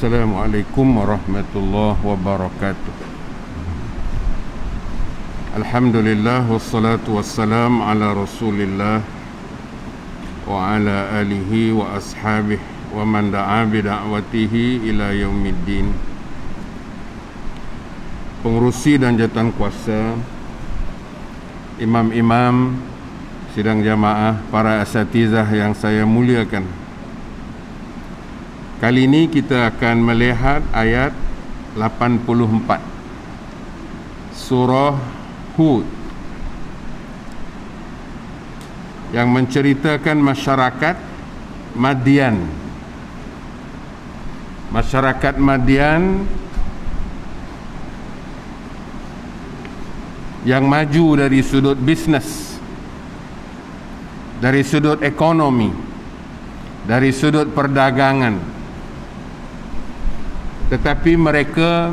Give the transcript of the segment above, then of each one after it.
Assalamualaikum warahmatullahi wabarakatuh. Alhamdulillah wassalatu wassalam ala Rasulillah wa ala alihi wa ashabihi wa man da'a bi da'watihi ila yaumiddin. Pengurusi dan jawatan kuasa, imam-imam, sidang jamaah, para asatizah yang saya muliakan. Kali ini kita akan melihat ayat 84 surah Hud yang menceritakan masyarakat Madian. Masyarakat Madian yang maju dari sudut bisnes, dari sudut ekonomi, dari sudut perdagangan, tetapi mereka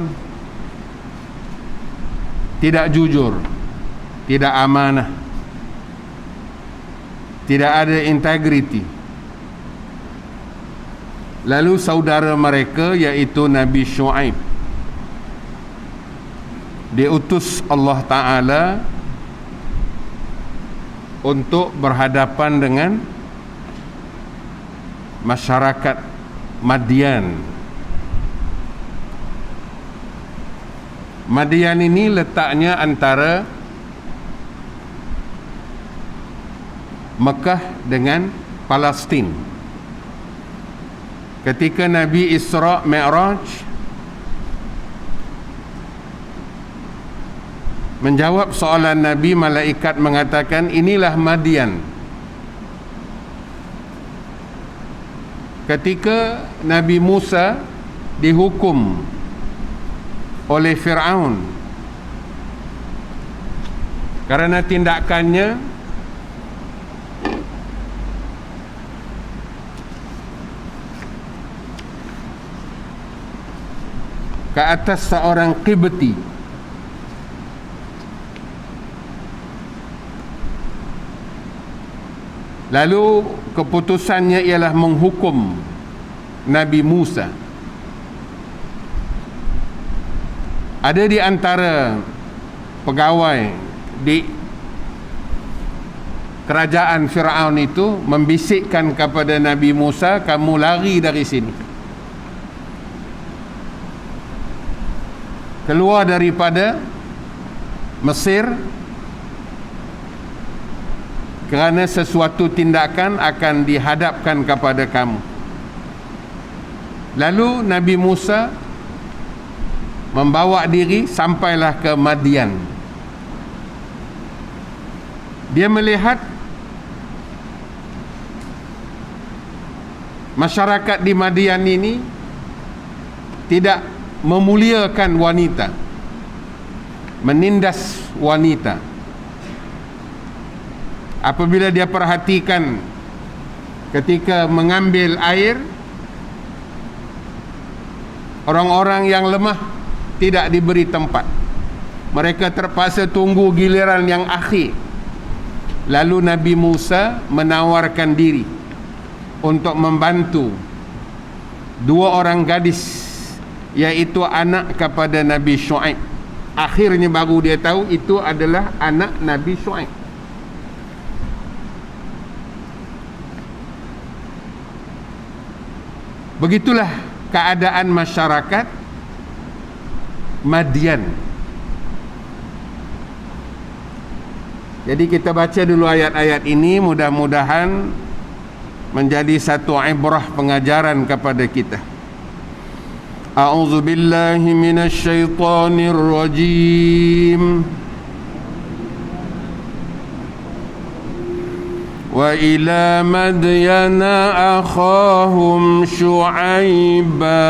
tidak jujur, tidak amanah, tidak ada integriti. Lalu saudara mereka iaitu Nabi Syuaib diutus Allah Ta'ala untuk berhadapan dengan masyarakat Madian. Madian ini letaknya antara Mekah dengan Palestin. Ketika Nabi Isra' Mi'raj menjawab soalan Nabi, malaikat mengatakan inilah Madian. Ketika Nabi Musa dihukum oleh Fir'aun karena tindakannya ke atas seorang Qibti, lalu keputusannya ialah menghukum Nabi Musa. Ada di antara pegawai di kerajaan Fir'aun itu membisikkan kepada Nabi Musa, kamu lari dari sini, keluar daripada Mesir, kerana sesuatu tindakan akan dihadapkan kepada kamu. Lalu Nabi Musa membawa diri sampailah ke Madian. Dia melihat masyarakat di Madian ini tidak memuliakan wanita, menindas wanita. Apabila dia perhatikan ketika mengambil air, orang-orang yang lemah tidak diberi tempat. Mereka terpaksa tunggu giliran yang akhir. Lalu Nabi Musa menawarkan diri untuk membantu dua orang gadis, iaitu anak kepada Nabi Syuaib. Akhirnya baru dia tahu itu adalah anak Nabi Syuaib. Begitulah keadaan masyarakat Madian. Jadi kita baca dulu ayat-ayat ini, mudah-mudahan menjadi satu ibrah pengajaran kepada kita. A'udzu billahi minasy syaithanir rajim. Wa ila madyana akhahum syu'aiba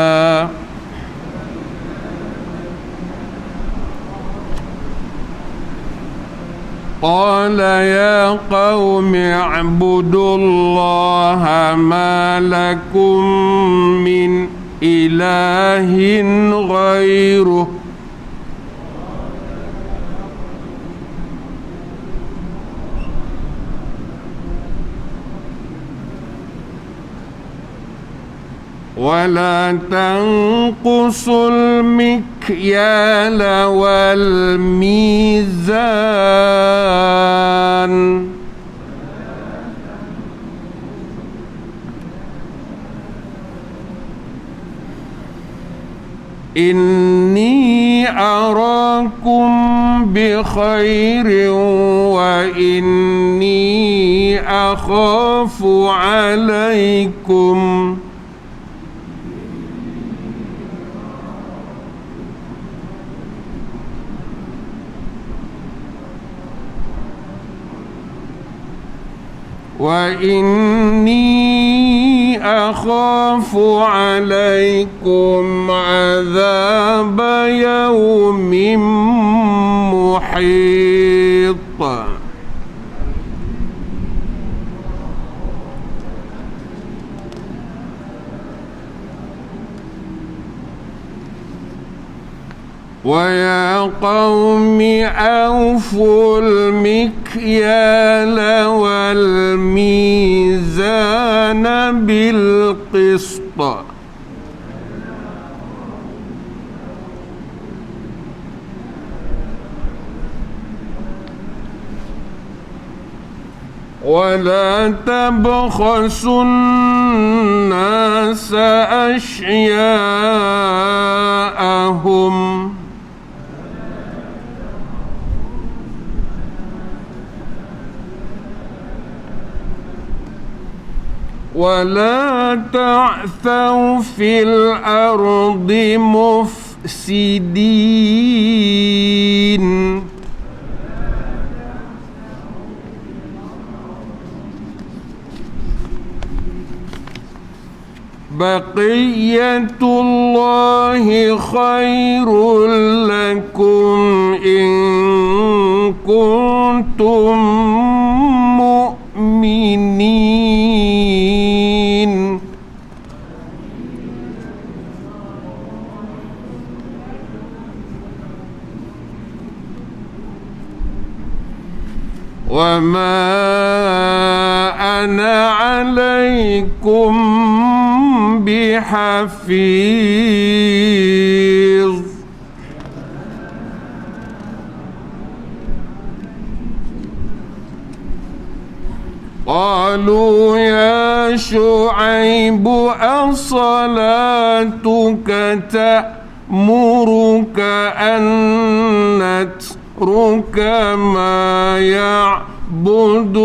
qala ya qaumi i'budullaha ma lakum min ilahin ghairuh ولا تنقصوا المكيال والميزان إني أراكم بخير وإني أخاف عليكم عذاب يوم محيط. ويا قوم أوفوا المكيال والميزان بالقسط ولا تبخسوا الناس أشياءهم ولا تعثوا في الأرض مفسدين بقية الله خير لكم إن كنتم مؤمنين. وما أنا عليكم بحفيظ. قالوا يا شعيب أصلاتك تأمرك أن نترك ما يعبد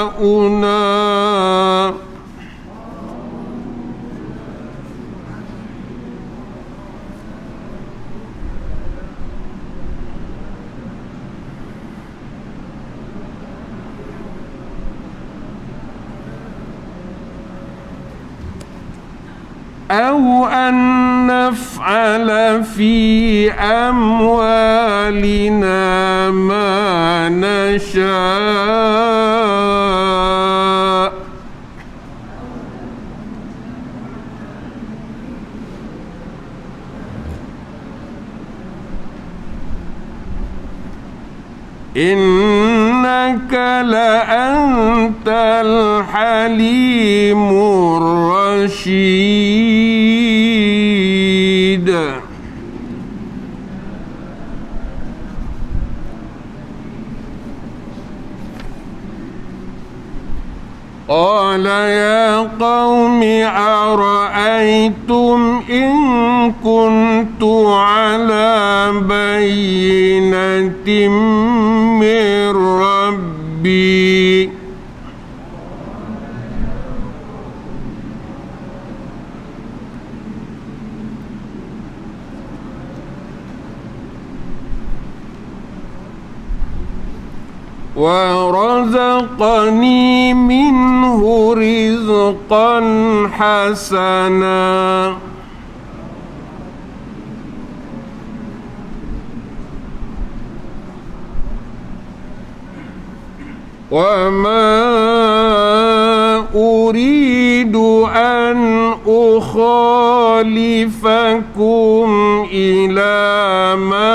آباؤنا أو أن نفعل في أموالنا ما نشاء إنك لأنت الحليم الرشيد. قال يا قوم أرأيتم إن كنت على بينة من ربي ورزقني منه رزقا حسنا وما أريد أن أخالفكم إلى ما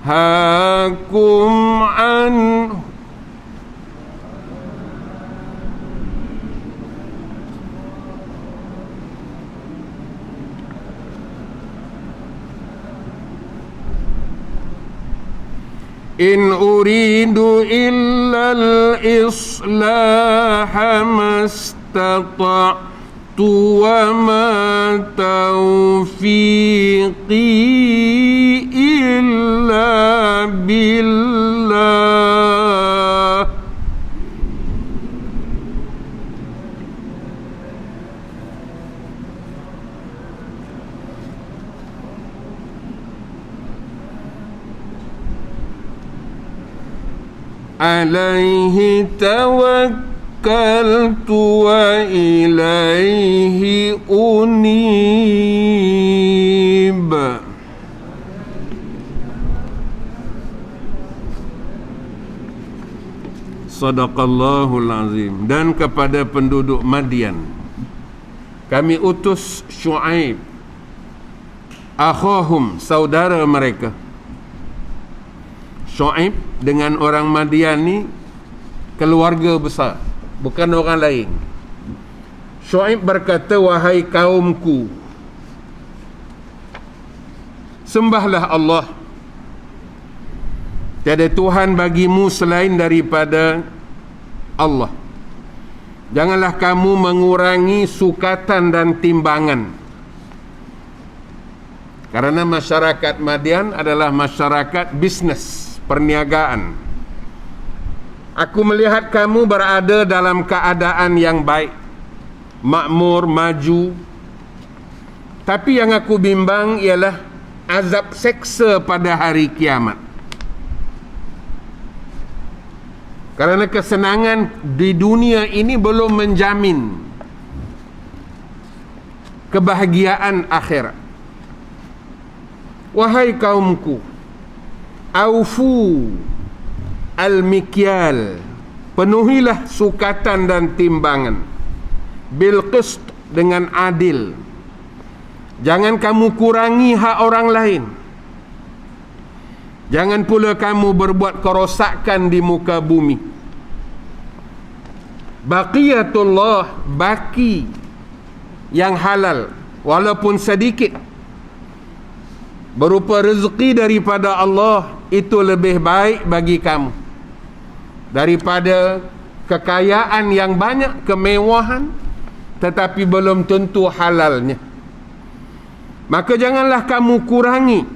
أنهاكم عنه. إن أتبع إلا ما يوحى إلي وما أنا عليكم بحفيظ. قالوا يا شعيب إنك لست علينا بمرسل إنا لنراك فينا ضعيفا وإنا لنظنك كاذبا. قال إني معكم ولكن أريد أن أطمئن قلبي In uridu illa al-islaha mastata'tu wa ma taufiqi illa billah. Alaihi tawakkaltu wa ilaihi unib. Sadaqallahul azim. Dan kepada penduduk Madian kami utus Syuaib, akhahum, saudara mereka. Syuaib dengan orang Madian ni keluarga besar, bukan orang lain. Syuaib berkata, wahai kaumku, sembahlah Allah. Tiada Tuhan bagimu selain daripada Allah. Janganlah kamu mengurangi sukatan dan timbangan. Karena masyarakat Madian adalah masyarakat bisnes, perniagaan. Aku melihat kamu berada dalam keadaan yang baik, makmur, maju. Tapi yang aku bimbang ialah azab seksa pada hari kiamat. Karena kesenangan di dunia ini belum menjamin kebahagiaan akhirat. Wahai kaumku, aufu al-mikyal, penuhilah sukatan dan timbangan, bil qist, dengan adil. Jangan kamu kurangi hak orang lain. Jangan pula kamu berbuat kerosakan di muka bumi. Baqiyatullah, baki yang halal walaupun sedikit, berupa rezeki daripada Allah, itu lebih baik bagi kamu daripada kekayaan yang banyak, kemewahan tetapi belum tentu halalnya. Maka janganlah kamu kurangi.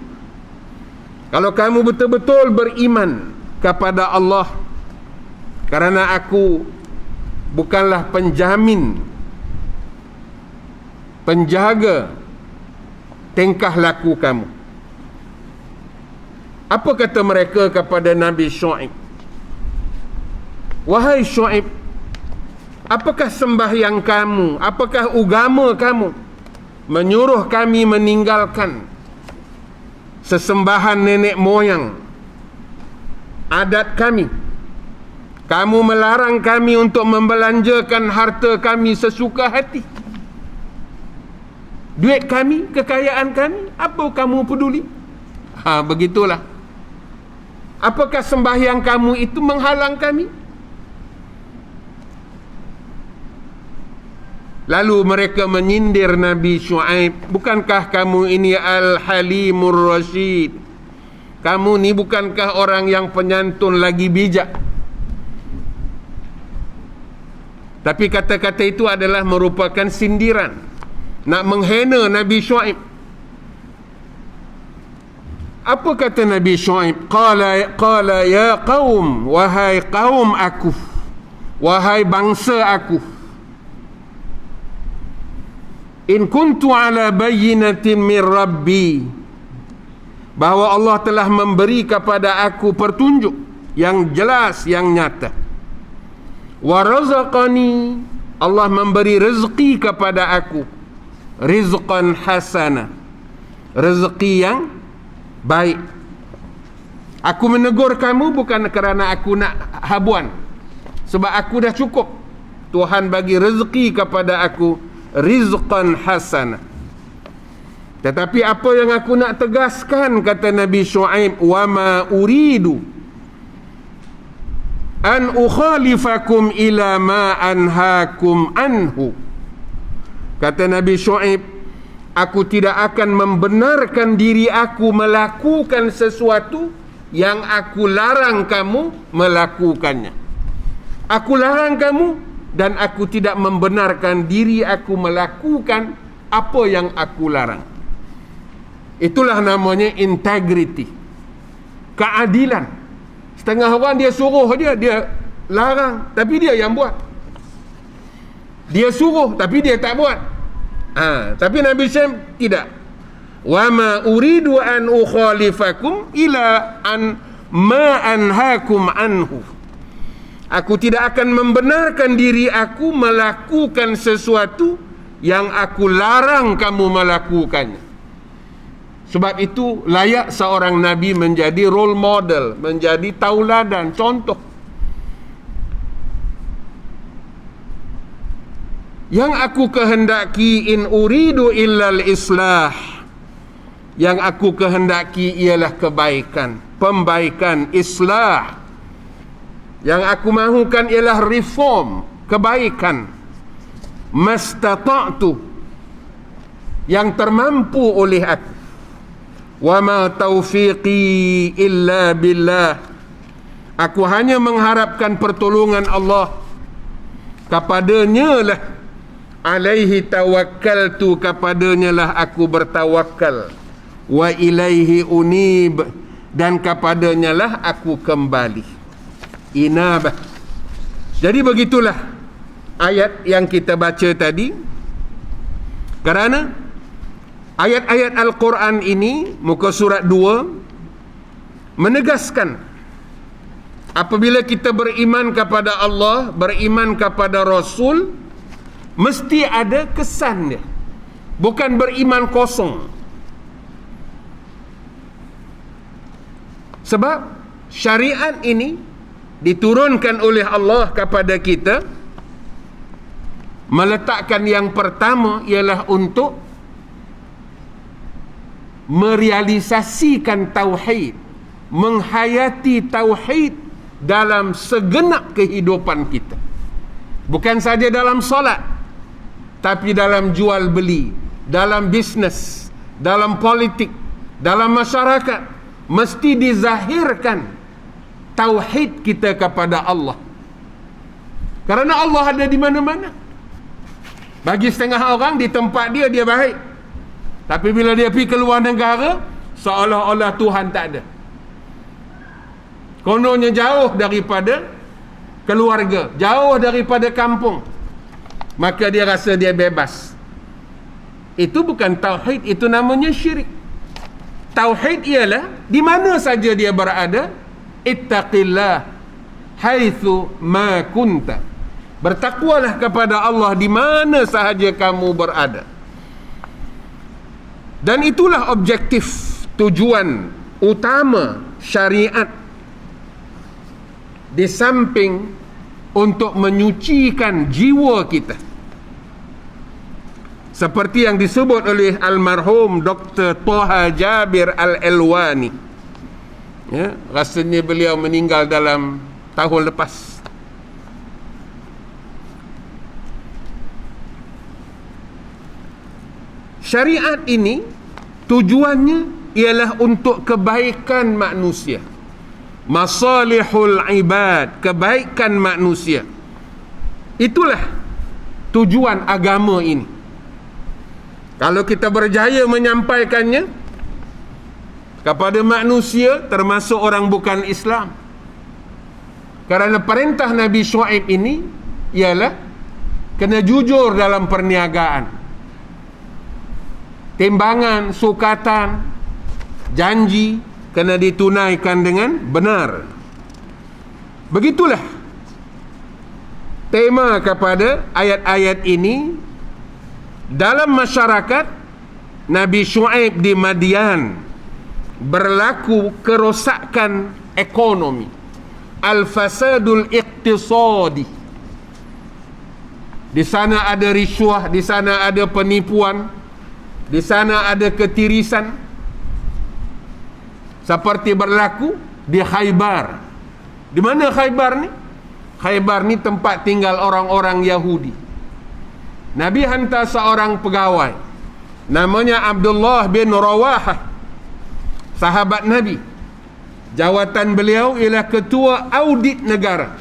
Kalau kamu betul-betul beriman kepada Allah, karena aku bukanlah penjamin, penjaga tingkah laku kamu. Apa kata mereka kepada Nabi Syuaib? Wahai Syuaib, apakah sembahyang kamu, apakah agama kamu menyuruh kami meninggalkan sesembahan nenek moyang, adat kami? Kamu melarang kami untuk membelanjakan harta kami sesuka hati. Duit kami, kekayaan kami, apa kamu peduli? Begitulah. Apakah sembahyang kamu itu menghalang kami? Lalu mereka menyindir Nabi Syuaib, bukankah kamu ini Al-Halimur Rashid? Kamu ni bukankah orang yang penyantun lagi bijak? Tapi kata-kata itu adalah merupakan sindiran, nak menghina Nabi Syuaib. Apa kata Nabi Syuaib? Qala ya qaum, wahai kaum aku, wahai bangsa aku, in kuntu ala bayyinatin min rabbi, bahawa Allah telah memberi kepada aku petunjuk yang jelas, yang nyata. Wa razaqani, Allah memberi rezeki kepada aku, rizqan hasana, rezeki yang baik. Aku menegur kamu bukan kerana aku nak habuan, sebab aku dah cukup. Tuhan bagi rezeki kepada aku, rizqan hasana. Tetapi apa yang aku nak tegaskan, kata Nabi Syuaib, wa ma uridu an ukhalifakum ila ma anhaakum anhu. Kata Nabi Syuaib, aku tidak akan membenarkan diri aku melakukan sesuatu yang aku larang kamu melakukannya. Aku larang kamu dan aku tidak membenarkan diri aku melakukan apa yang aku larang. Itulah namanya integrity, keadilan. Setengah orang dia suruh dia larang, tapi dia yang buat. Dia suruh, tapi dia tak buat. Tapi Nabi Syam tidak. Wa ma uridu an ukhalifakum ila an ma anhaakum anhu. Aku tidak akan membenarkan diri aku melakukan sesuatu yang aku larang kamu melakukannya. Sebab itu layak seorang Nabi menjadi role model, menjadi tauladan, contoh. Yang aku kehendaki in uridu illal islah. Yang aku kehendaki ialah kebaikan, pembaikan, islah. Yang aku mahukan ialah reform, kebaikan. Mastata'tu, yang termampu oleh aku. Wa ma taufiqi illa billah. Aku hanya mengharapkan pertolongan Allah. Kepadanya lah alaihi tawakkaltu, kepadanya lah aku bertawakal. Wa ilaihi unib, dan kepadanya lah aku kembali. Inabah. Jadi begitulah ayat yang kita baca tadi. Kerana ayat-ayat Al-Quran ini, muka surat 2, menegaskan apabila kita beriman kepada Allah, beriman kepada Rasul, mesti ada kesan dia. Bukan beriman kosong. Sebab syariat ini diturunkan oleh Allah kepada kita, meletakkan yang pertama ialah untuk merealisasikan tauhid, menghayati tauhid dalam segenap kehidupan kita. Bukan saja dalam solat, tapi dalam jual beli, dalam bisnes, dalam politik, dalam masyarakat, mesti dizahirkan tauhid kita kepada Allah. Kerana Allah ada di mana-mana. Bagi setengah orang di tempat dia baik, tapi bila dia pergi keluar negara, seolah-olah Tuhan tak ada. Kononnya jauh daripada keluarga, jauh daripada kampung, maka dia rasa dia bebas. Itu bukan tauhid, itu namanya syirik. Tauhid ialah di mana saja dia berada, ittaqillah haitsu ma kunta. Bertakwalah kepada Allah di mana sahaja kamu berada. Dan itulah objektif, tujuan utama syariat, di samping untuk menyucikan jiwa kita. Seperti yang disebut oleh almarhum Dr. Toha Jabir Al-Elwani. Ya, rasanya beliau meninggal dalam tahun lepas. Syariat ini tujuannya ialah untuk kebaikan manusia. Masalihul ibad, kebaikan manusia. Itulah tujuan agama ini. Kalau kita berjaya menyampaikannya kepada manusia, termasuk orang bukan Islam. Kerana perintah Nabi Syuaib ini ialah kena jujur dalam perniagaan. Timbangan, sukatan, janji kena ditunaikan dengan benar. Begitulah tema kepada ayat-ayat ini. Dalam masyarakat Nabi Syuaib di Madian berlaku kerosakan ekonomi, al-fasadul iqtisadi. Di sana ada riswah, di sana ada penipuan, di sana ada ketirisan. Seperti berlaku di Khaybar. Di mana Khaybar ni? Khaybar ni tempat tinggal orang-orang Yahudi. Nabi hantar seorang pegawai, namanya Abdullah bin Rawahah, sahabat Nabi. Jawatan beliau ialah ketua audit negara.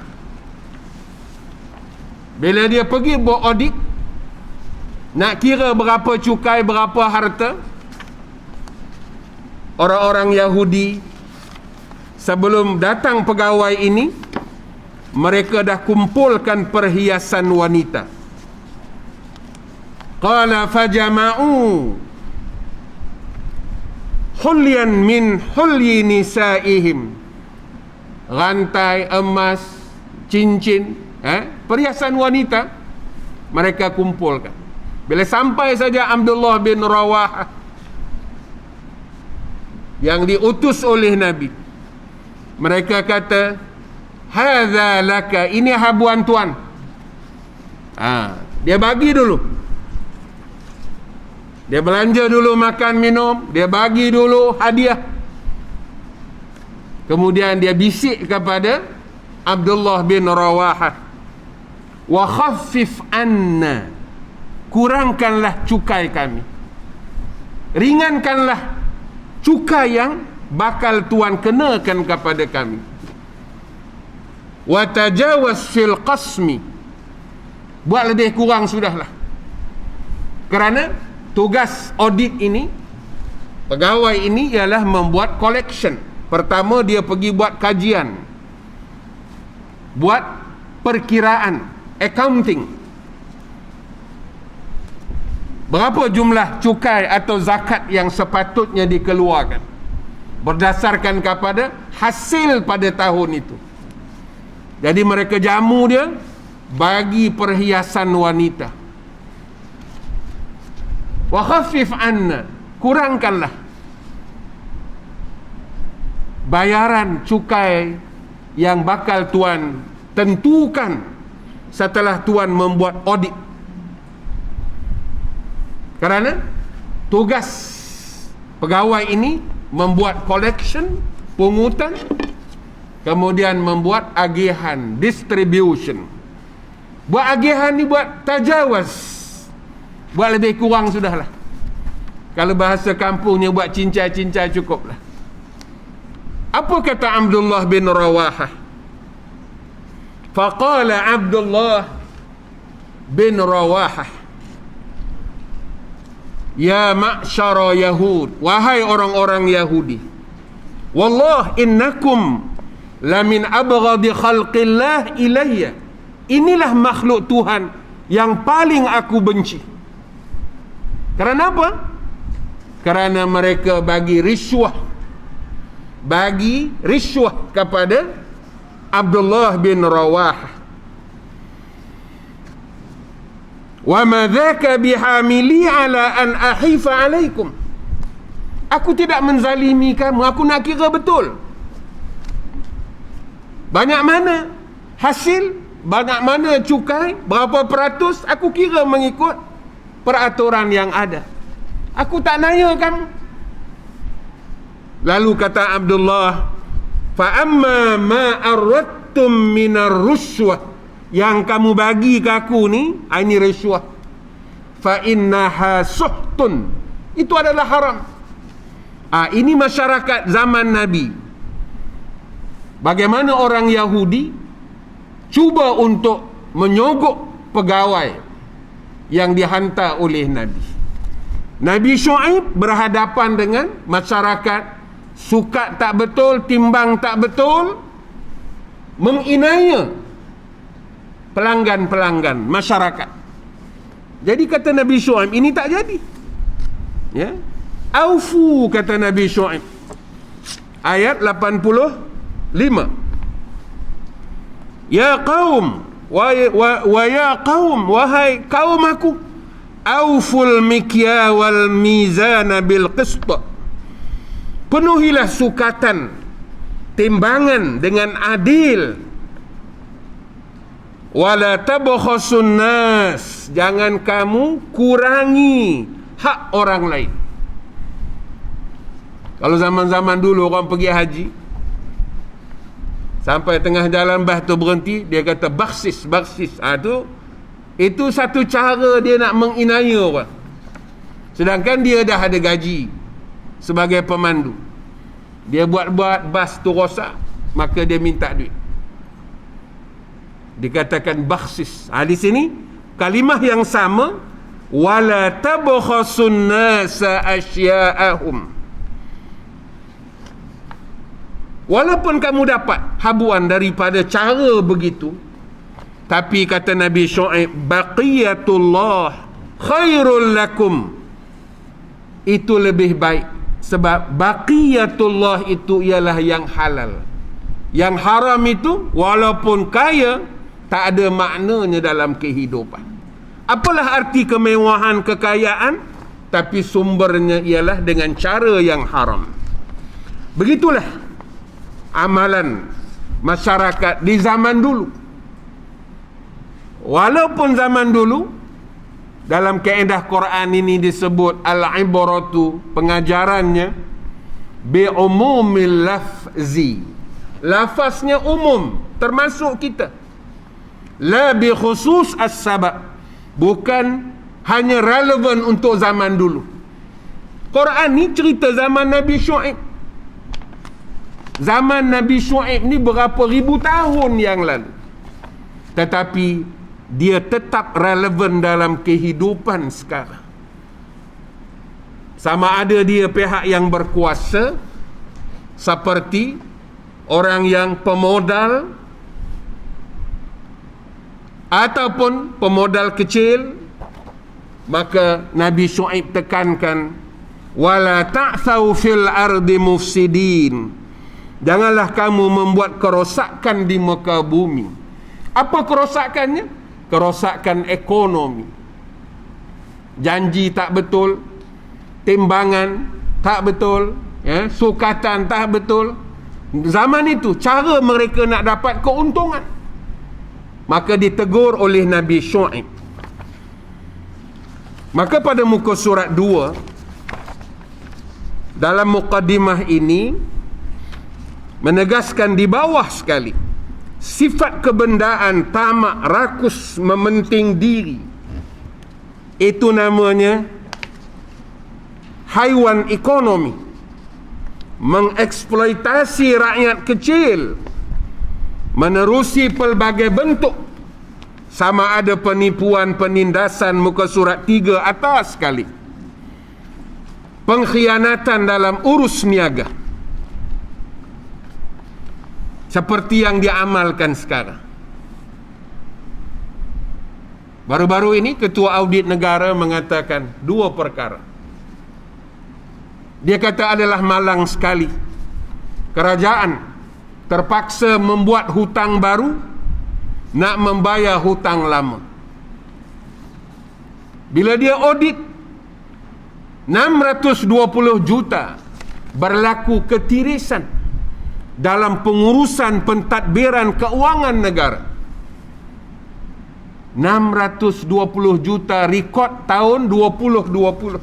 Bila dia pergi buat audit, nak kira berapa cukai, berapa harta, orang-orang Yahudi sebelum datang pegawai ini, mereka dah kumpulkan perhiasan wanita. Qala fajama'u hulyan min hulyi nisaihim. Rantai emas, cincin, perhiasan wanita mereka kumpulkan. Bila sampai saja Abdullah bin Rawahah yang diutus oleh Nabi, mereka kata, hadza laka, ini habuan tuan. Dia bagi dulu. Dia belanja dulu makan minum, dia bagi dulu hadiah. Kemudian dia bisik kepada Abdullah bin Rawahah, wa khaffif anna, kurangkanlah cukai kami, ringankanlah cukai yang bakal tuan kenakan kepada kami. Wa tajawaz fil qasmi, buat lebih kurang sudahlah. Kerana tugas audit ini, pegawai ini ialah membuat collection. Pertama dia pergi buat kajian, buat perkiraan, accounting. Berapa jumlah cukai atau zakat yang sepatutnya dikeluarkan berdasarkan kepada hasil pada tahun itu. Jadi mereka jamu dia bagi perhiasan wanita. Wa khaffif anna, kurangkanlah bayaran cukai yang bakal tuan tentukan setelah tuan membuat audit. Kerana tugas pegawai ini membuat collection, pungutan, kemudian membuat agihan, distribution. Buat agihan ni buat tajawaz, buat lebih kurang sudahlah. Kalau bahasa kampungnya buat cincai-cincai cukuplah. Apa kata Abdullah bin Rawahah? Faqala Abdullah bin Rawahah, ya ma'syara Yahud, wahai orang-orang Yahudi, wallah innakum lamin abghadi khalqillah ilayya, inilah makhluk Tuhan yang paling aku benci. Kerana apa? Kerana mereka bagi riswah kepada Abdullah bin Rawahah. Wa ma dzaka bihamili ala an ahifa alaikum, aku tidak menzalimi kamu, aku nak kira betul banyak mana hasil, banyak mana cukai, berapa peratus, aku kira mengikut peraturan yang ada. Aku tak nanya kamu. Lalu kata Abdullah, fa amma ma aradtum minar rusywah, yang kamu bagi ke aku ni, ini riswah, fa innaha suhtun, itu adalah haram. Ini masyarakat zaman Nabi. Bagaimana orang Yahudi cuba untuk menyogok pegawai yang dihantar oleh Nabi. Nabi Syuaib berhadapan dengan masyarakat, sukat tak betul, timbang tak betul, menginaya pelanggan-pelanggan masyarakat. Jadi kata Nabi Syuaib, ini tak jadi. Ya, aufu, kata Nabi Syuaib, ayat 85. Ya qaum, wa ya qaum, wahai kaum aku, auful mikya wal mizana bil qist, penuhilah sukatan, timbangan dengan adil. Wala tabkhasun nas, jangan kamu kurangi hak orang lain. Kalau zaman-zaman dulu orang pergi haji, sampai tengah jalan tu berhenti, dia kata baksis. Itu satu cara dia nak menginaya orang. Sedangkan dia dah ada gaji sebagai pemandu. Dia buat-buat bas tu rosak, maka dia minta duit. Dikatakan bakhsis. Di sini kalimah yang sama, wala tabkhasun nasa asya'ahum. Walaupun kamu dapat habuan daripada cara begitu, tapi kata Nabi Syuaib, baqiyatullah khairul lakum. Itu lebih baik. Sebab baqiyatullah itu ialah yang halal. Yang haram itu walaupun kaya, tak ada maknanya dalam kehidupan. Apalah arti kemewahan, kekayaan, tapi sumbernya ialah dengan cara yang haram. Begitulah amalan masyarakat di zaman dulu. Walaupun zaman dulu dalam kaedah Quran ini disebut al-ibaratu, pengajarannya bi'umumil lafzi, lafaznya umum, termasuk kita. La bi khusus as-sabab, bukan hanya relevan untuk zaman dulu. Quran ni cerita zaman Nabi Syuaib. Zaman Nabi Syuaib ni berapa ribu tahun yang lalu, tetapi dia tetap relevan dalam kehidupan sekarang. Sama ada dia pihak yang berkuasa, seperti orang yang pemodal, ataupun pemodal kecil, maka Nabi Syuaib tekankan, wala ta'thau fil ardi mufsidin. Janganlah kamu membuat kerosakan di muka bumi. Apa kerosakannya? Kerosakan ekonomi. Janji tak betul, timbangan tak betul, sukatan tak betul. Zaman itu cara mereka nak dapat keuntungan. Maka ditegur oleh Nabi Syuaib. Maka pada muka surat 2, dalam muqaddimah ini menegaskan di bawah sekali, sifat kebendaan tamak, rakus, mementing diri, itu namanya haiwan ekonomi, mengeksploitasi rakyat kecil menerusi pelbagai bentuk, sama ada penipuan, penindasan, muka surat 3 atas sekali, pengkhianatan dalam urus niaga, seperti yang diamalkan sekarang. Baru-baru ini Ketua Audit Negara mengatakan 2 perkara. Dia kata adalah malang sekali kerajaan terpaksa membuat hutang baru nak membayar hutang lama. Bila dia audit, 620 juta berlaku ketirisan dalam pengurusan pentadbiran keuangan negara. 620 juta rekod tahun 2020.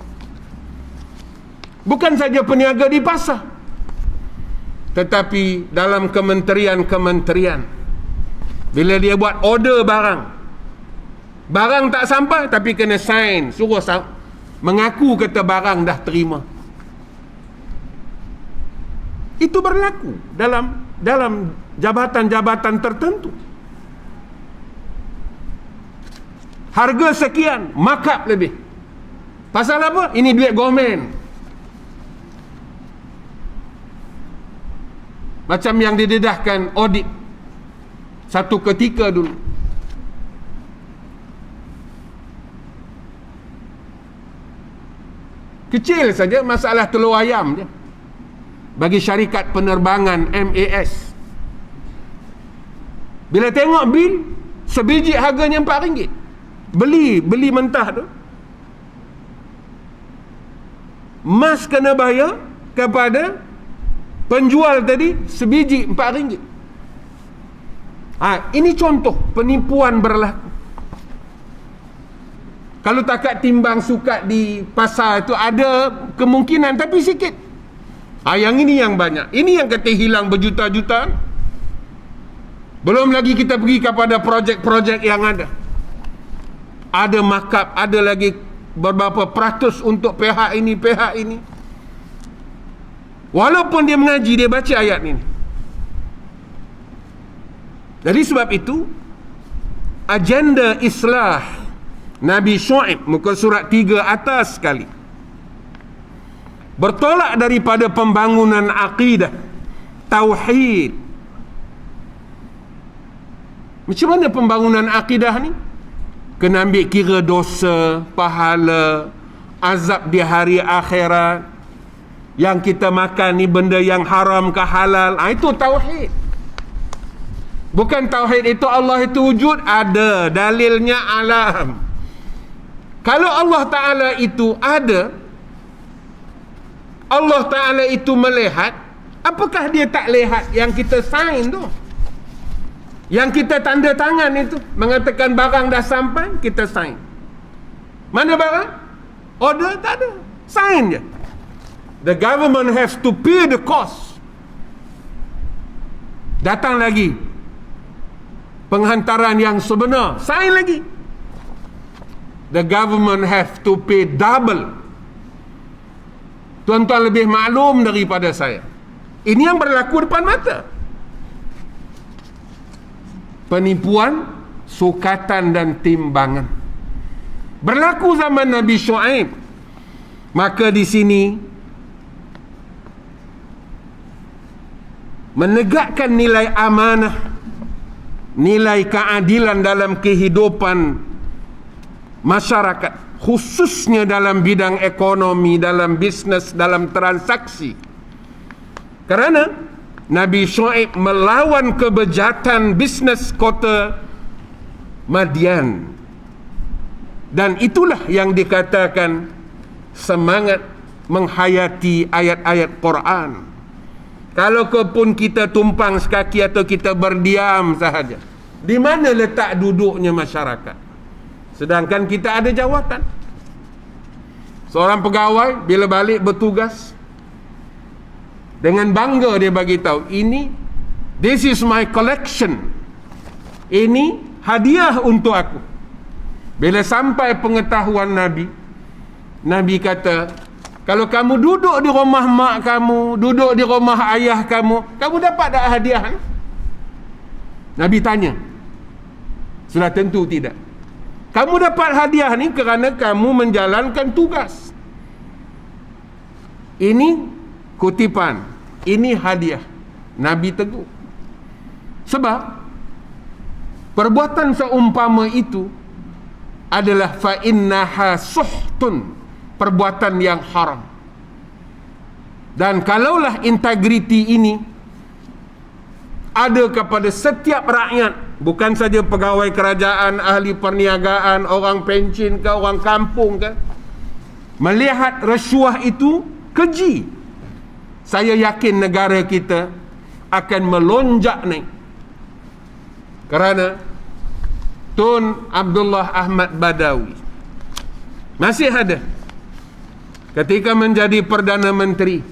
Bukan saja peniaga di pasar, tetapi dalam kementerian-kementerian, bila dia buat order barang tak sampai, tapi kena sign, suruh mengaku kata barang dah terima. Itu berlaku dalam jabatan-jabatan tertentu. Harga sekian, markup lebih. Pasal apa? Ini duit government. Macam yang didedahkan audit satu ketika dulu. Kecil saja masalah telur ayam je, bagi syarikat penerbangan MAS. Bila tengok bil, sebiji harganya RM4. Beli mentah tu, mas kena bayar kepada penjual tadi sebiji RM4. Ini contoh penipuan berlaku. Kalau takat timbang sukat di pasar itu ada kemungkinan, tapi sikit. Yang ini yang banyak. Ini yang kata hilang berjuta-juta. Belum lagi kita pergi kepada projek-projek yang ada. Ada markup, ada lagi beberapa peratus untuk pihak ini, pihak ini. Walaupun dia mengaji, dia baca ayat ini. Jadi sebab itu, agenda islah Nabi Syuaib, muka surat 3 atas sekali, bertolak daripada pembangunan akidah, tauhid. Macam mana pembangunan akidah ni? Kena ambil kira dosa, pahala, azab di hari akhirat. Yang kita makan ni benda yang haram ke halal. Itu tauhid. Bukan tauhid itu Allah itu wujud, ada dalilnya alam. Kalau Allah Ta'ala itu ada, Allah Ta'ala itu melihat, apakah dia tak lihat yang kita sign tu? Yang kita tanda tangan itu, mengatakan barang dah sampai, kita sign. Mana barang? Order tak ada, sign je. The government has to pay the cost. Datang lagi penghantaran yang sebenar, sign lagi. The government have to pay double. Tuan-tuan lebih maklum daripada saya. Ini yang berlaku depan mata. Penipuan, sukatan dan timbangan berlaku zaman Nabi Syuaib. Maka di sini menegakkan nilai amanah, nilai keadilan dalam kehidupan masyarakat, khususnya dalam bidang ekonomi, dalam bisnes, dalam transaksi. Kerana Nabi Syuaib melawan kebejatan bisnes kota Madian. Dan itulah yang dikatakan semangat menghayati ayat-ayat Quran. Kalau pun kita tumpang sekaki atau kita berdiam sahaja, di mana letak duduknya masyarakat? Sedangkan kita ada jawatan. Seorang pegawai bila balik bertugas, dengan bangga dia bagi tahu, ini, this is my collection. Ini hadiah untuk aku. Bila sampai pengetahuan Nabi, Nabi kata, kalau kamu duduk di rumah mak kamu, duduk di rumah ayah kamu, kamu dapat tak hadiah? Nabi tanya. Sudah tentu tidak. Kamu dapat hadiah ni kerana kamu menjalankan tugas. Ini kutipan, ini hadiah. Nabi tegur. Sebab perbuatan seumpama itu adalah fa innaha suhtun, perbuatan yang haram. Dan kalaulah integriti ini ada kepada setiap rakyat, bukan saja pegawai kerajaan, ahli perniagaan, orang pencin ke, orang kampung ke, melihat rasuah itu keji, saya yakin negara kita akan melonjak naik. Kerana Tun Abdullah Ahmad Badawi masih ada, ketika menjadi Perdana Menteri,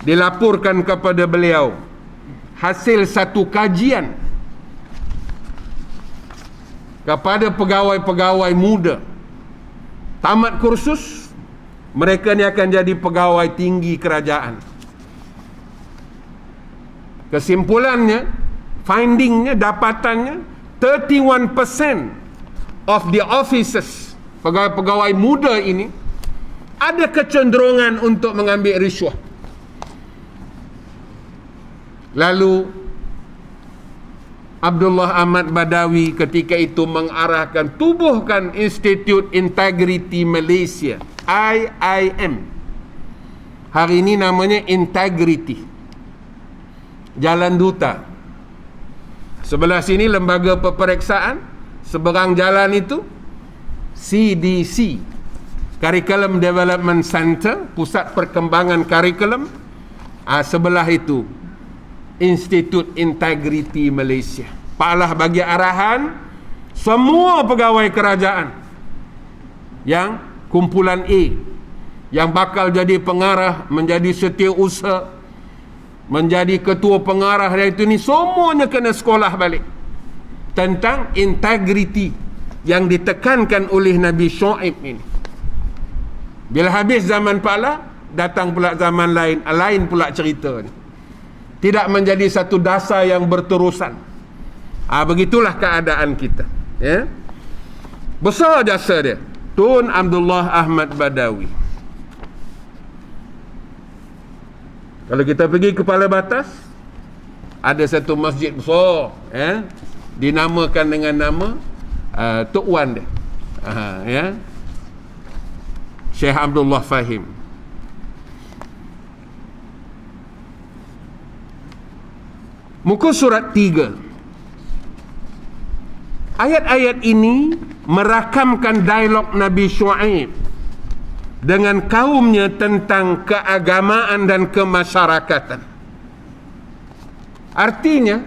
dilaporkan kepada beliau hasil satu kajian kepada pegawai-pegawai muda tamat kursus, mereka ni akan jadi pegawai tinggi kerajaan. Kesimpulannya, findingnya, dapatannya, 31% of the officers, pegawai-pegawai muda ini, ada kecenderungan untuk mengambil riswah. Lalu Abdullah Ahmad Badawi ketika itu mengarahkan, tubuhkan Institute Integrity Malaysia, IIM. Hari ini namanya Integrity, Jalan Duta. Sebelah sini lembaga peperiksaan, seberang jalan itu CDC, Curriculum Development Center, pusat perkembangan kurikulum. Sebelah itu Institute Integrity Malaysia. Pak Allah bagi arahan semua pegawai kerajaan yang kumpulan A, yang bakal jadi pengarah, menjadi setiausaha, menjadi ketua pengarah, dan itu ni semuanya kena sekolah balik tentang integriti yang ditekankan oleh Nabi Syuaib ini. Bila habis zaman Pak Allah, datang pula zaman lain, lain pula cerita ni. Tidak menjadi satu dasar yang berterusan. Begitulah keadaan kita, ya. Besar jasa dia, Tun Abdullah Ahmad Badawi. Kalau kita pergi ke Kepala Batas, ada satu masjid besar, ya, dinamakan dengan nama Tok Wan dia, ya, Syekh Abdullah Fahim. Muka surat 3. Ayat-ayat ini merakamkan dialog Nabi Syuaib dengan kaumnya tentang keagamaan dan kemasyarakatan. Artinya,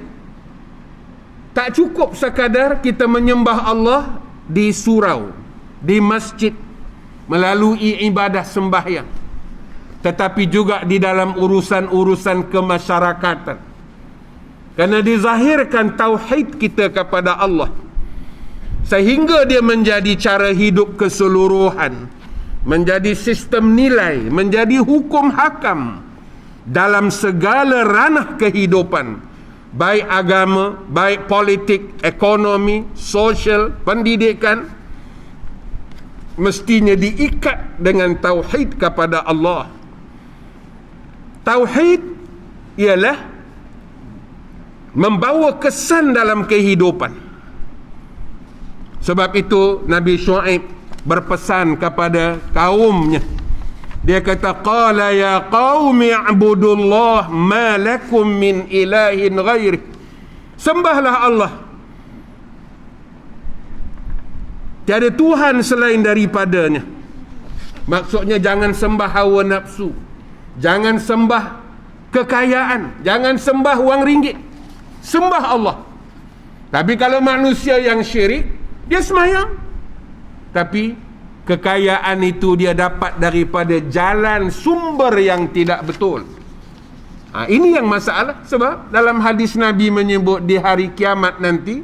tak cukup sekadar kita menyembah Allah di surau, di masjid, melalui ibadah sembahyang, tetapi juga di dalam urusan-urusan kemasyarakatan. Kerana dizahirkan tauhid kita kepada Allah, sehingga dia menjadi cara hidup keseluruhan, menjadi sistem nilai, menjadi hukum hakam dalam segala ranah kehidupan, baik agama, baik politik, ekonomi, sosial, pendidikan, mestinya diikat dengan tauhid kepada Allah. Tauhid ialah membawa kesan dalam kehidupan. Sebab itu Nabi Syuaib berpesan kepada kaumnya. Dia kata, qala ya qaumi i'budullah ma lakum min ilahin ghairi. Sembahlah Allah, tiada Tuhan selain daripadanya. Maksudnya jangan sembah hawa nafsu, jangan sembah kekayaan, jangan sembah wang ringgit, sembah Allah. Tapi kalau manusia yang syirik, dia sembahyang, tapi kekayaan itu dia dapat daripada jalan sumber yang tidak betul. Ini yang masalah. Sebab dalam hadis Nabi menyebut di hari kiamat nanti,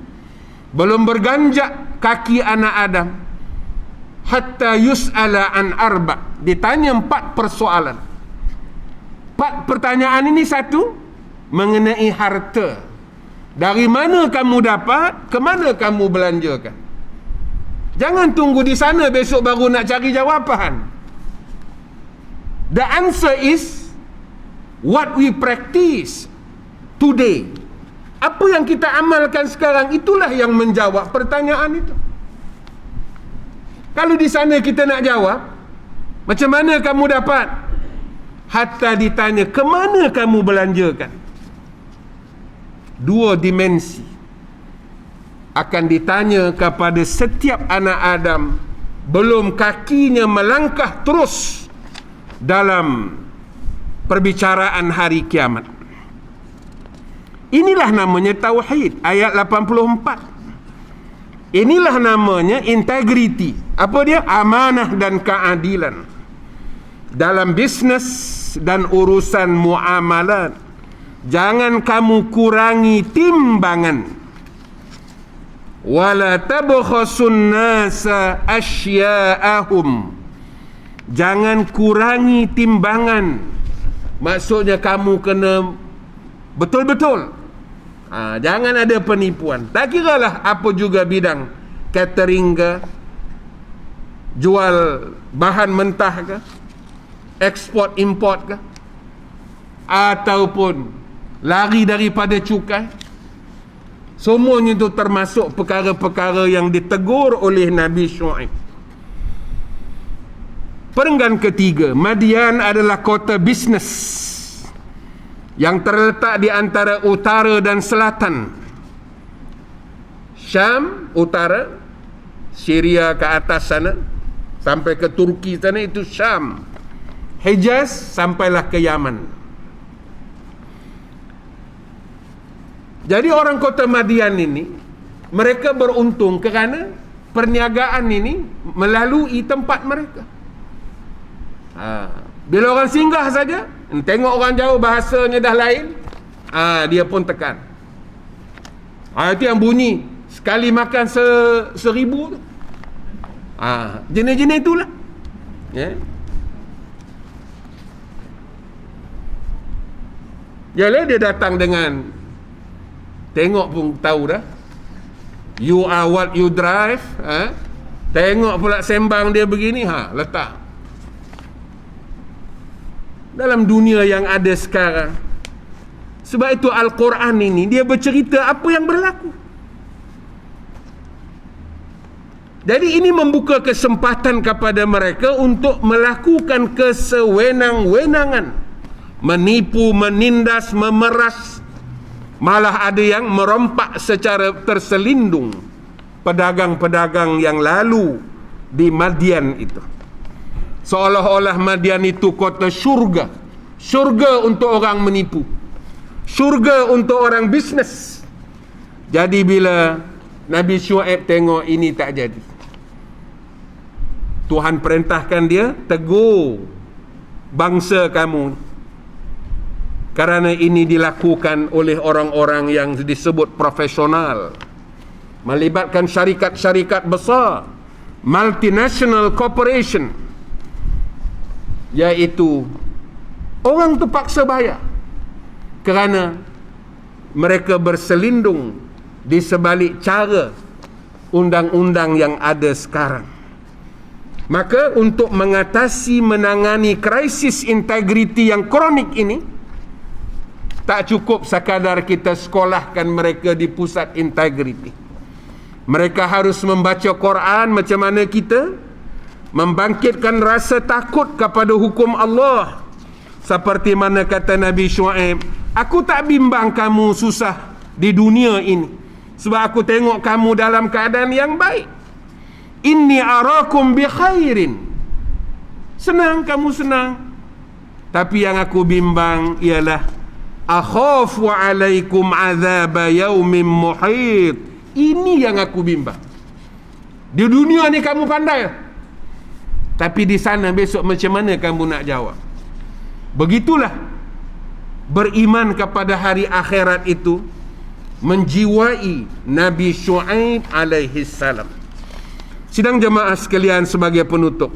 belum berganjak kaki anak Adam hatta yus'ala an arba', ditanya 4 persoalan. 4 pertanyaan ini, satu mengenai harta. Dari mana kamu dapat, ke mana kamu belanjakan? Jangan tunggu di sana besok baru nak cari jawapan. The answer is what we practice today. Apa yang kita amalkan sekarang, itulah yang menjawab pertanyaan itu. Kalau di sana kita nak jawab, macam mana kamu dapat? Hatta ditanya, ke mana kamu belanjakan? 2 dimensi akan ditanya kepada setiap anak Adam belum kakinya melangkah terus dalam perbicaraan hari kiamat. Inilah namanya tauhid, ayat 84. Inilah namanya integrity. Apa dia? Amanah dan keadilan dalam bisnes dan urusan muamalat. Jangan kamu kurangi timbangan. Wala tabkhasun nasa asya'ahum. Jangan kurangi timbangan. Maksudnya kamu kena betul-betul. Jangan ada penipuan. Tak kiralah apa juga bidang, catering ke, jual bahan mentah ke, ekspor import ke, ataupun lari daripada cukai. Semuanya itu termasuk perkara-perkara yang ditegur oleh Nabi Syuaib. Perenggan ketiga, Madian adalah kota bisnes yang terletak di antara utara dan selatan. Syam utara, Syria ke atas sana sampai ke Turki sana, itu Syam. Hijaz sampailah ke Yaman. Jadi orang kota Madian ini, mereka beruntung kerana perniagaan ini melalui tempat mereka. Bila orang singgah saja, tengok orang jauh bahasanya dah lain, dia pun tekan. Itu yang bunyi sekali makan 1000 tu. Jenis-jenis itulah, ya. Yalah, dia datang dengan, tengok pun tahu dah, you are what you drive. Tengok pula sembang dia begini, letak. Dalam dunia yang ada sekarang, sebab itu Al-Quran ini dia bercerita apa yang berlaku. Jadi ini membuka kesempatan kepada mereka untuk melakukan kesewenang-wenangan, menipu, menindas, memeras. Malah ada yang merompak secara terselindung pedagang-pedagang yang lalu di Madian itu. Seolah-olah Madian itu kota syurga. Syurga untuk orang menipu, syurga untuk orang bisnes. Jadi bila Nabi Syuaib tengok ini tak jadi, Tuhan perintahkan dia, tegur bangsa kamu, kerana ini dilakukan oleh orang-orang yang disebut profesional, melibatkan syarikat-syarikat besar, multinational corporation, iaitu orang terpaksa bayar kerana mereka berselindung di sebalik cara undang-undang yang ada sekarang. Maka untuk mengatasi, menangani krisis integriti yang kronik ini, tak cukup sekadar kita sekolahkan mereka di pusat integriti. Mereka harus membaca Quran macam mana kita, membangkitkan rasa takut kepada hukum Allah. Seperti mana kata Nabi Syuaib, aku tak bimbang kamu susah di dunia ini, sebab aku tengok kamu dalam keadaan yang baik. Inni arakum bi khairin. Senang, kamu senang. Tapi yang aku bimbang ialah akhafu alaikum azab yaumin muhit. Ini yang aku bimbang. Di dunia ni kamu pandai, tapi di sana besok macam mana kamu nak jawab? Begitulah beriman kepada hari akhirat itu menjiwai Nabi Syuaib alaihi salam. Sidang jemaah sekalian, sebagai penutup,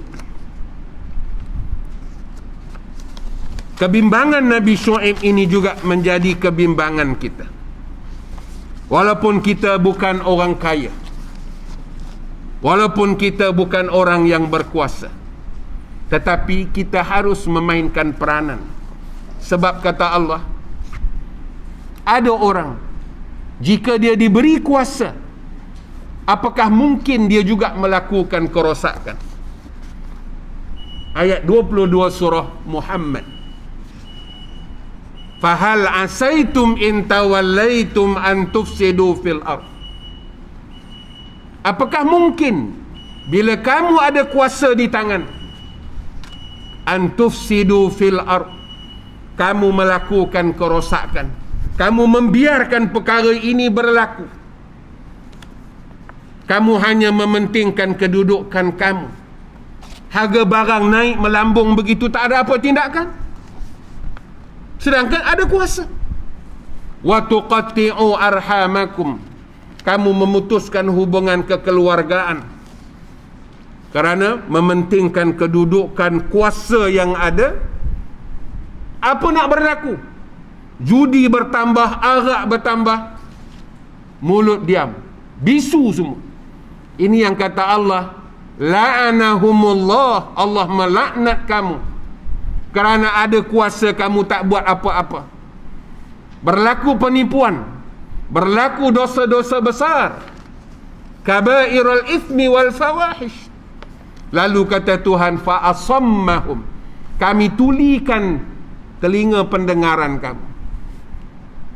kebimbangan Nabi Syuaib ini juga menjadi kebimbangan kita. Walaupun kita bukan orang kaya, walaupun kita bukan orang yang berkuasa, tetapi kita harus memainkan peranan. Sebab kata Allah, ada orang jika dia diberi kuasa, apakah mungkin dia juga melakukan kerosakan? Ayat 22 surah Muhammad. Fahal asaitum in tawallaitum an tufsidu fil ard. Apakah mungkin bila kamu ada kuasa di tangan, an tufsidu fil ard, kamu melakukan kerosakan, kamu membiarkan perkara ini berlaku, kamu hanya mementingkan kedudukan kamu, harga barang naik melambung begitu, tak ada apa tindakan, sedangkan ada kuasa. Wa tuqatti'u arhamakum, kamu memutuskan hubungan kekeluargaan kerana mementingkan kedudukan kuasa yang ada. Apa nak berlaku? Judi bertambah, arak bertambah, mulut diam, bisu semua. Ini yang kata Allah, la'anahumullah, Allah melaknat kamu kerana ada kuasa kamu tak buat apa-apa. Berlaku penipuan, berlaku dosa-dosa besar, kabairul ithmi wal fawahish. Lalu kata Tuhan, fa'asammahum, kami tulikan telinga pendengaran kamu.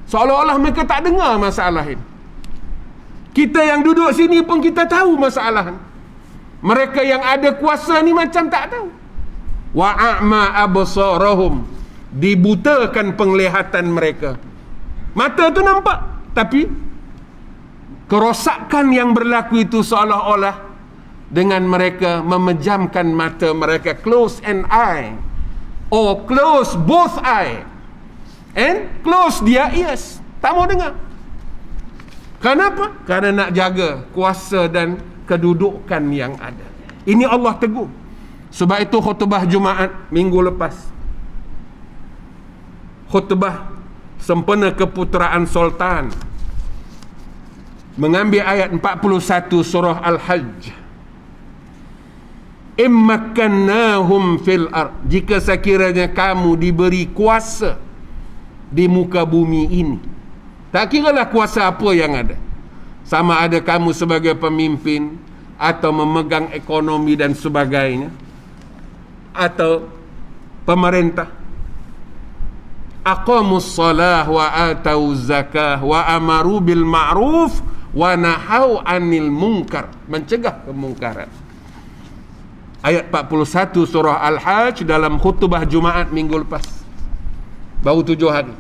Seolah-olah mereka tak dengar masalah ini. Kita yang duduk sini pun kita tahu masalah ini. Mereka yang ada kuasa ni macam tak tahu. Wa a'ma absarahum, dibutakan penglihatan mereka. Mata tu nampak, tapi kerosakan yang berlaku itu seolah-olah dengan mereka memejamkan mata mereka, close an eye, or close both eye and close their ears, tak mau dengar. Kenapa? Kerana nak jaga kuasa dan kedudukan yang ada. Ini Allah tegur. Sebab itu khutbah Jumaat minggu lepas, khutbah sempena keputeraan sultan. Mengambil ayat 41 surah Al-Hajj. Immakannahum fil ard, jika sekiranya kamu diberi kuasa di muka bumi ini. Tak kiralah kuasa apa yang ada, sama ada kamu sebagai pemimpin atau memegang ekonomi dan sebagainya, atau pemerintah. Aqamus salah wa atau zakah wa amaru bil ma'ruf wa nahau anil munkar, mencegah kemungkaran. Ayat 41 surah Al-Hajj dalam khutbah Jumaat minggu lepas, baru 7 hari.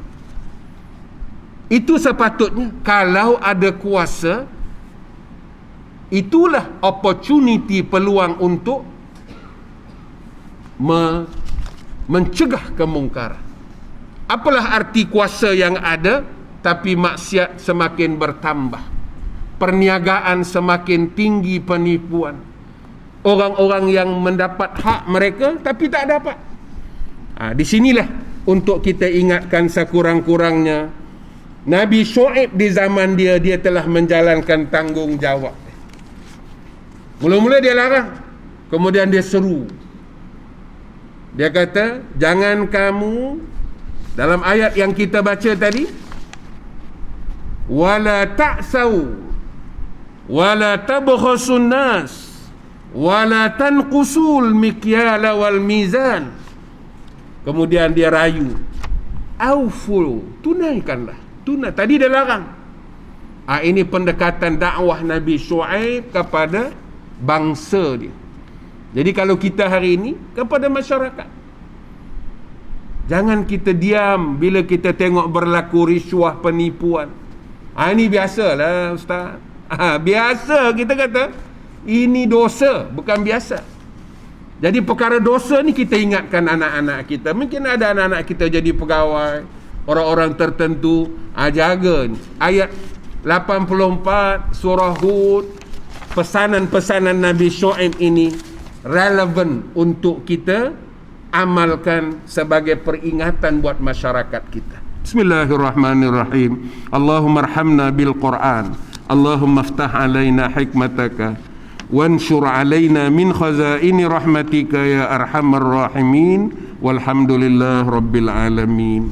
Itu sepatutnya kalau ada kuasa, itulah opportunity, peluang untuk mencegah kemungkaran. Apalah arti kuasa yang ada tapi maksiat semakin bertambah, perniagaan semakin tinggi, penipuan, orang-orang yang mendapat hak mereka tapi tak dapat. Di sinilah untuk kita ingatkan sekurang-kurangnya Nabi Syuaib di zaman dia telah menjalankan tanggungjawab. Mula-mula dia larang, kemudian dia seru. Dia kata, jangan kamu, dalam ayat yang kita baca tadi, wala ta'sau wala tabkhasun nas wala tanqusul mikyala wal mizan. Kemudian dia rayu, auful, tunaikanlah. Tadi dia larang. Ini pendekatan dakwah Nabi Syuaib kepada bangsa dia. Jadi kalau kita hari ini kepada masyarakat, jangan kita diam bila kita tengok berlaku riswah, penipuan. Ini biasalah Ustaz. Biasa kita kata. Ini dosa, bukan biasa. Jadi perkara dosa ni kita ingatkan anak-anak kita. Mungkin ada anak-anak kita jadi pegawai, orang-orang tertentu. Jaga ni. Ayat 84 surah Hud, pesanan-pesanan Nabi Syuaib ini relevan untuk kita amalkan sebagai peringatan buat masyarakat kita. Bismillahirrahmanirrahim. Allahumma arhamna bil Quran. Allahumma aftah alaina hikmataka wanshur alaina min khazaini rahmatika ya arhamar rahimin. Walhamdulillah rabbil alamin.